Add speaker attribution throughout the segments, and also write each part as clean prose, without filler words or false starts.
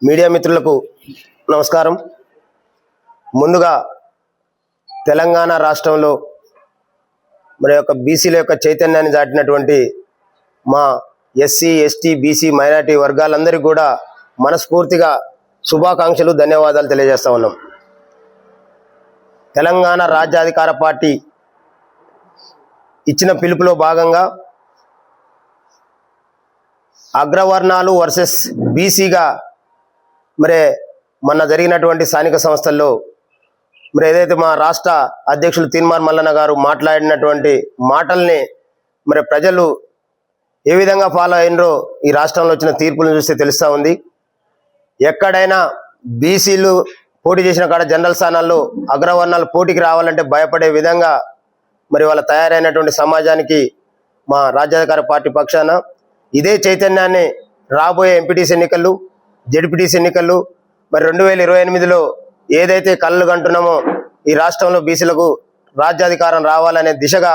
Speaker 1: Media మిత్రులకు నమస్కారం. ముందుగా తెలంగాణ రాష్ట్రంలో మరి యొక్క బీసీల యొక్క చైతన్యాన్ని దాటినటువంటి మా ఎస్సీ ఎస్టీ బీసీ మైనారిటీ వర్గాలందరికీ కూడా మనస్ఫూర్తిగా శుభాకాంక్షలు ధన్యవాదాలు తెలియజేస్తా ఉన్నాం. తెలంగాణ రాజ్యాధికార పార్టీ ఇచ్చిన పిలుపులో భాగంగా అగ్రవర్ణాలు వర్సెస్ బీసీగా మరి మొన్న జరిగినటువంటి స్థానిక సంస్థల్లో మరి ఏదైతే మా రాష్ట్ర అధ్యక్షులు తీన్మార్ మల్లన్న గారు మాట్లాడినటువంటి మాటల్ని మరి ప్రజలు ఏ విధంగా ఫాలో అయినరో ఈ రాష్ట్రంలో వచ్చిన తీర్పులను చూస్తే తెలుస్తూ ఉంది. ఎక్కడైనా బీసీలు పోటీ చేసిన కాడ జనరల్ స్థానాల్లో అగ్రవర్ణాలు పోటీకి రావాలంటే భయపడే విధంగా మరి వాళ్ళ తయారైనటువంటి సమాజానికి మా రాజ్యాధికార పార్టీ పక్షాన ఇదే చైతన్యాన్ని రాబోయే ఎంపీటీసీ ఎన్నికలు జెడ్పీటీసీ ఎన్నికలు మరి 2028లో ఏదైతే కళ్ళు కంటున్నామో ఈ రాష్ట్రంలో బీసీలకు రాజ్యాధికారం రావాలనే దిశగా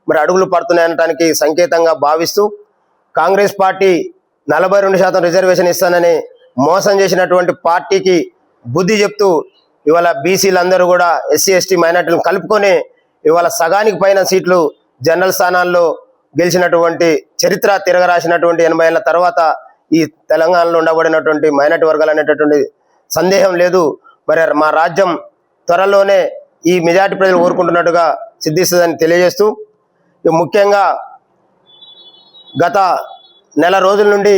Speaker 1: మరి అడుగులు పడుతున్నాయనటానికి సంకేతంగా భావిస్తూ కాంగ్రెస్ పార్టీ 42% రిజర్వేషన్ ఇస్తానని మోసం చేసినటువంటి పార్టీకి బుద్ధి చెప్తూ ఇవాళ బీసీలందరూ కూడా ఎస్సీ ఎస్టీ మైనార్టీలను కలుపుకొని ఇవాళ సగానికి పైన సీట్లు జనరల్ స్థానాల్లో గెలిచినటువంటి చరిత్ర తిరగరాసినటువంటి 80 ఏళ్ల తర్వాత ఈ తెలంగాణలో ఉండబడినటువంటి మైనార్టీ వర్గాలు అనేటటువంటి సందేహం లేదు. మరి మా రాజ్యం త్వరలోనే ఈ మెజార్టీ ప్రజలు కోరుకుంటున్నట్టుగా సిద్ధిస్తుందని తెలియజేస్తూ ముఖ్యంగా గత నెల రోజుల నుండి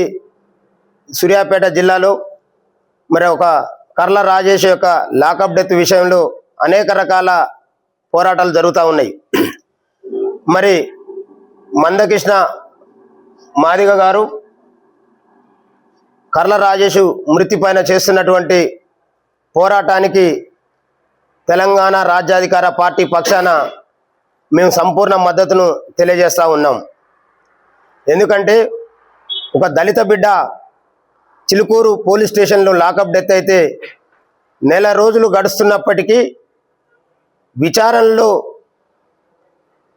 Speaker 1: సూర్యాపేట జిల్లాలో మరి ఒక కర్ల రాజేష్ యొక్క లాకప్ డెత్ విషయంలో అనేక రకాల పోరాటాలు జరుగుతూ ఉన్నాయి. మరి మందకృష్ణ మాదిగ గారు కర్ల రాజేష్ మృతి పైన చేస్తున్నటువంటి పోరాటానికి తెలంగాణ రాజ్యాధికార పార్టీ పక్షాన మేము సంపూర్ణ మద్దతును తెలియజేస్తూ ఉన్నాం. ఎందుకంటే ఒక దళిత బిడ్డ చిలుకూరు పోలీస్ స్టేషన్లో లాకప్ డెత్ అయితే నెల రోజులు గడుస్తున్నప్పటికీ విచారణలో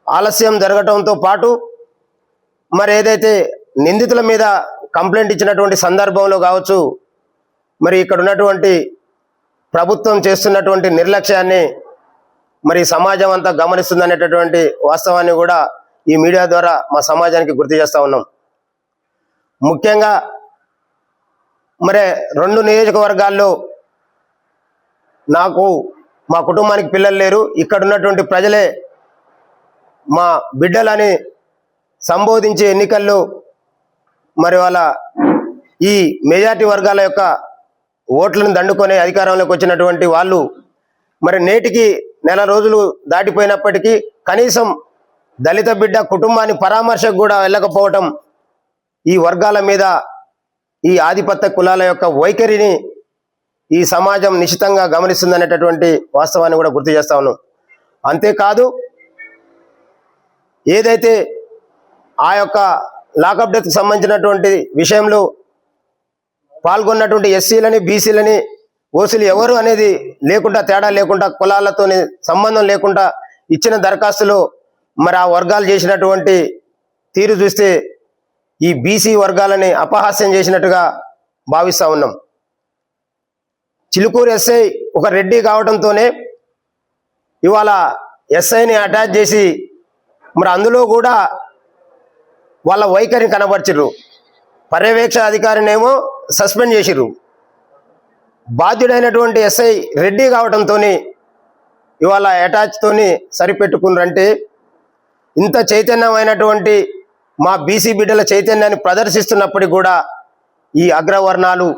Speaker 1: ఆలస్యం జరగటంతో పాటు మరి ఏదైతే నిందితుల మీద కంప్లైంట్ ఇచ్చినటువంటి సందర్భంలో కావచ్చు మరి ఇక్కడ ఉన్నటువంటి ప్రభుత్వం చేస్తున్నటువంటి నిర్లక్ష్యాన్ని మరి సమాజం అంతా గమనిస్తుందనేటటువంటి వాస్తవాన్ని కూడా ఈ మీడియా ద్వారా మా సమాజానికి గుర్తు చేస్తూ ఉన్నాం. ముఖ్యంగా మరి 2 నియోజకవర్గాల్లో నాకు మా కుటుంబానికి పిల్లలు లేరు, ఇక్కడ ఉన్నటువంటి ప్రజలే మా బిడ్డలని సంబోధించే ఎన్నికల్లో మరి వాళ్ళ ఈ మెజార్టీ వర్గాల యొక్క ఓట్లను దండుకొని అధికారంలోకి వచ్చినటువంటి వాళ్ళు మరి నేటికి నెల రోజులు దాటిపోయినప్పటికీ కనీసం దళిత బిడ్డ కుటుంబాన్ని పరామర్శకు కూడా వెళ్ళకపోవటం ఈ వర్గాల మీద ఈ ఆధిపత్య కులాల యొక్క వైఖరిని ఈ సమాజం నిశ్చితంగా గమనిస్తుందనేటటువంటి వాస్తవాన్ని కూడా గుర్తు చేస్తా ఉన్నాం. అంతేకాదు ఏదైతే ఆ యొక్క లాకప్ డెత్కి సంబంధించినటువంటి విషయంలో పాల్గొన్నటువంటి ఎస్సీలని బీసీలని ఓసీలు ఎవరు అనేది లేకుండా తేడా లేకుండా కులాలతో సంబంధం లేకుండా ఇచ్చిన దరఖాస్తులో మరి ఆ వర్గాలు చేసినటువంటి తీరు చూస్తే ఈ బీసీ వర్గాలని అపహాస్యం చేసినట్టుగా భావిస్తూ ఉన్నాం. చిలుకూరు ఎస్ఐ ఒక రెడ్డి కావడంతోనే ఇవాళ ఎస్ఐని అటాచ్ చేసి మరి అందులో కూడా వాళ్ళ వైఖరిని కనబరిచిర్రు. పర్యవేక్ష అధికారినేమో సస్పెండ్ చేసిర్రు. బాధ్యుడైనటువంటి ఎస్ఐ రెడ్డి కావడంతో ఇవాళ అటాచ్తోని సరిపెట్టుకున్నారంటే ఇంత చైతన్యమైనటువంటి మా బీసీ బిడ్డల చైతన్యాన్ని ప్రదర్శిస్తున్నప్పటికీ కూడా ఈ అగ్రవర్ణాలు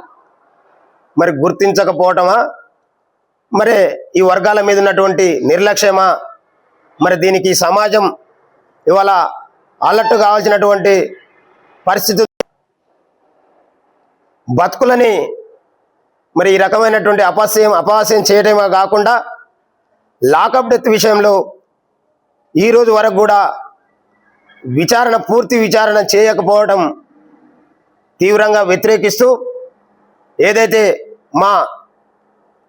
Speaker 1: మరి గుర్తించకపోవటమా, మరి ఈ వర్గాల మీద ఉన్నటువంటి నిర్లక్ష్యమా, మరి దీనికి సమాజం ఇవాళ అలర్ట్ కావాల్సినటువంటి పరిస్థితి బతుకులని మరి ఈ రకమైనటువంటి అపహాస్యం చేయడమే కాకుండా లాకప్ డెత్ విషయంలో ఈరోజు వరకు కూడా పూర్తి విచారణ చేయకపోవడం తీవ్రంగా వ్యతిరేకిస్తూ ఏదైతే మా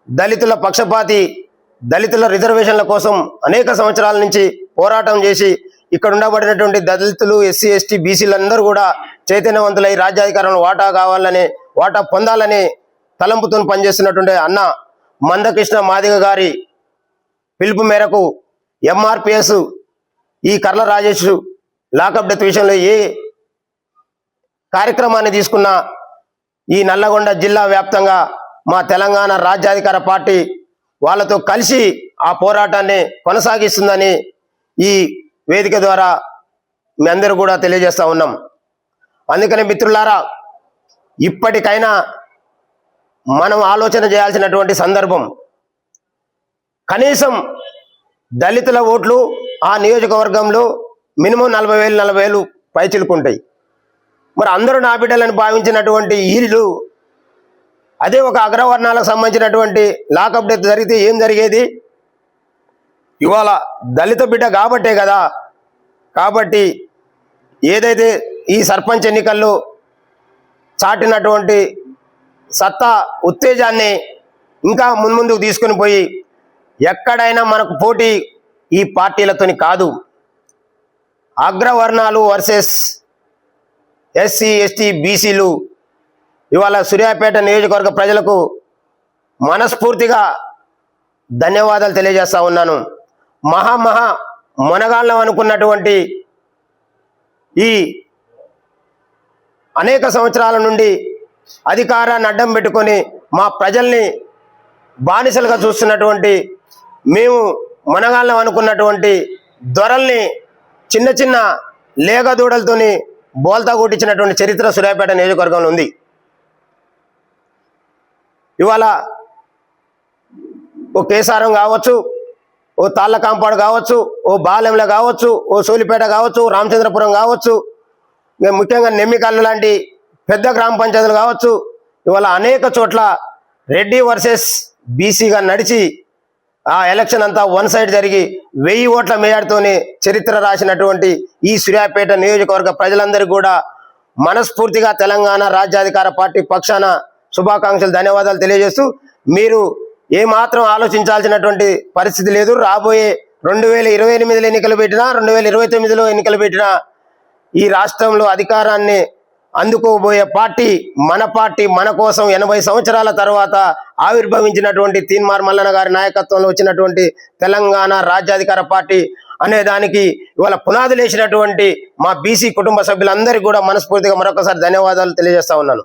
Speaker 1: దళితుల పక్షపాతి దళితుల రిజర్వేషన్ల కోసం అనేక సంవత్సరాల నుంచి పోరాటం చేసి ఇక్కడ ఉండబడినటువంటి దళితులు ఎస్సీ ఎస్టీ బీసీలందరూ కూడా చైతన్యవంతులై రాజ్యాధికారంలో వాటా కావాలని వాటా పొందాలని తలంపుతో పనిచేస్తున్నటువంటి అన్న మందకృష్ణ మాదిగ గారి పిలుపు మేరకు ఎంఆర్పిఎస్ ఈ కర్ల రాజేష్ లాకప్ డెత్ విషయంలో ఏ కార్యక్రమాన్ని తీసుకున్నా ఈ నల్లగొండ జిల్లా వ్యాప్తంగా మా తెలంగాణ రాజ్యాధికార పార్టీ వాళ్ళతో కలిసి ఆ పోరాటాన్ని కొనసాగిస్తుందని ఈ వేదిక ద్వారా మీ అందరూ కూడా తెలియజేస్తా ఉన్నాం. అందుకని మిత్రులారా, ఇప్పటికైనా మనం ఆలోచన చేయాల్సినటువంటి సందర్భం. కనీసం దళితుల ఓట్లు ఆ నియోజకవర్గంలో మినిమం 40,000 పైచిలుకుంటాయి. మరి అందరూ నా బిడ్డలను భావించినటువంటి వీళ్ళు అదే ఒక అగ్రవర్ణాలకు సంబంధించినటువంటి లాకప్ డెత్ జరిగితే ఏం జరిగేది? ఇవాళ దళిత బిడ్డ కాబట్టే కదా. కాబట్టి ఏదైతే ఈ సర్పంచ్ ఎన్నికల్లో చాటినటువంటి సత్తా ఉత్తేజాన్ని ఇంకా మున్ముందుకు తీసుకుని పోయి ఎక్కడైనా మనకు పోటీ ఈ పార్టీలతోని కాదు, అగ్రవర్ణాలు వర్సెస్ ఎస్సీ ఎస్టీ బీసీలు. ఇవాళ సూర్యాపేట నియోజకవర్గ ప్రజలకు మనస్ఫూర్తిగా ధన్యవాదాలు తెలియజేస్తా ఉన్నాను. మహా మొనగాళ్ళం అనుకున్నటువంటి ఈ అనేక సంవత్సరాల నుండి అధికారాన్ని అడ్డం పెట్టుకొని మా ప్రజల్ని బానిసలుగా చూస్తున్నటువంటి మేము మనగాళ్ళం అనుకున్నటువంటి దొరల్ని చిన్న చిన్న లేగదూడలతోని బోల్తా కొట్టించినటువంటి చరిత్ర సూర్యాపేట నియోజకవర్గంలో ఉంది. ఇవాళ ఓ కేసారం కావచ్చు, ఓ తాళ్ళ కాంపాడు కావచ్చు, ఓ బాలెంల కావచ్చు, ఓ సోలిపేట కావచ్చు, రామచంద్రపురం కావచ్చు, ముఖ్యంగా నెమ్మికల్లు లాంటి పెద్ద గ్రామ పంచాయతీలు కావచ్చు. ఇవాళ అనేక చోట్ల రెడ్డి వర్సెస్ బీసీగా నడిచి ఆ ఎలక్షన్ అంతా వన్ సైడ్ జరిగి 1000 ఓట్ల మేయాడుతోనే చరిత్ర రాసినటువంటి ఈ సూర్యాపేట నియోజకవర్గ ప్రజలందరికీ కూడా మనస్ఫూర్తిగా తెలంగాణ రాజ్యాధికార పార్టీ పక్షాన శుభాకాంక్షలు, ధన్యవాదాలు తెలియజేస్తూ, మీరు ఏమాత్రం ఆలోచించాల్సినటువంటి పరిస్థితి లేదు. రాబోయే 2028 ఎన్నికలు పెట్టినా 2029లో ఎన్నికలు పెట్టినా ఈ రాష్ట్రంలో అధికారాన్ని అందుకోబోయే పార్టీ మన కోసం 80 సంవత్సరాల తర్వాత ఆవిర్భవించినటువంటి తీన్మార్ మల్లన్న గారి నాయకత్వంలో వచ్చినటువంటి తెలంగాణ రాజ్యాధికార పార్టీ అనే దానికి ఇవాళ పునాదులు వేసినటువంటి మా బీసీ కుటుంబ సభ్యులందరికీ కూడా మనస్ఫూర్తిగా మరొకసారి ధన్యవాదాలు తెలియజేస్తా ఉన్నాను.